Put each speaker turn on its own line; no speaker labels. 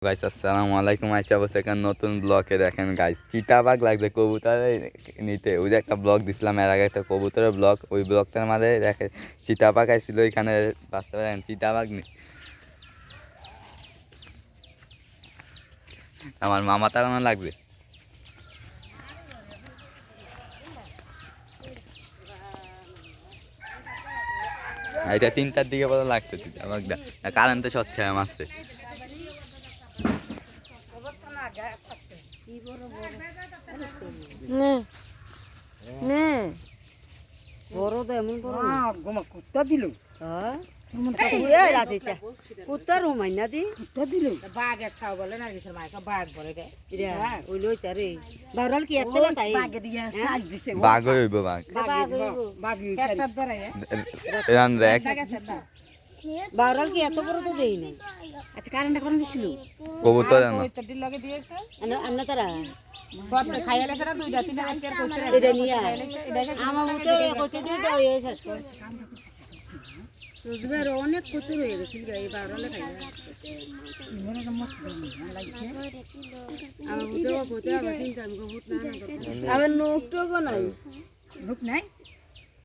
guys আসসালামু আলাইকুম আইসা বসে একটা নতুন ব্লগে দেখেন গাইস চিতাবাঘ লাগবে কবুতরে নিতে ওই যে একটা ব্লগ দিছিলাম এর আগে একটা কবুতরের ব্লগ ওই ব্লগটার মাঝে দেখে চিতাবাঘ আইছিল এখানে বাস্তবে দেখেন চিতাবাঘ আমার মামা তার আমার লাগবে এটা 3টার দিকে পরে লাগছে চিতাবাঘটা কারেন্টে শর্ট খেয়ে মারছে
বড় এমন
কুত্তা দিল
কুত্তা রুমাই না দি
কুত্তা দিল বাঘের ছাও বলে না কিছু মাইকা বাঘ বলে রে
ওই লই তারে বারল কি এত না তাই
বাঘে দিয়ে সাজ দিছে
বাঘ হইব বাঘ
বাঘ একটা ধরে
রান রেক
বারল কি এত বড় তো দেই না
আচ্ছা কারেন্টটা কোন দিছিল
কবুতর
ওই তো দিল লাগে দিয়েছে
আমরা তারা
কত খাইলে সারা দুইটা তিনটা রাতের কইতে
এটা নিয়া আমার মতে কত দিয়ে দাও এই শেষ করে রোজবার অনেক কত হয়ে গেছে এই বারলে খাইয়া
মনে তো মস্ত লাগছে
আমার মতে কত আবার তিনটা আমি কবুত না
আমার নোকটুকু নাই
লোক নাই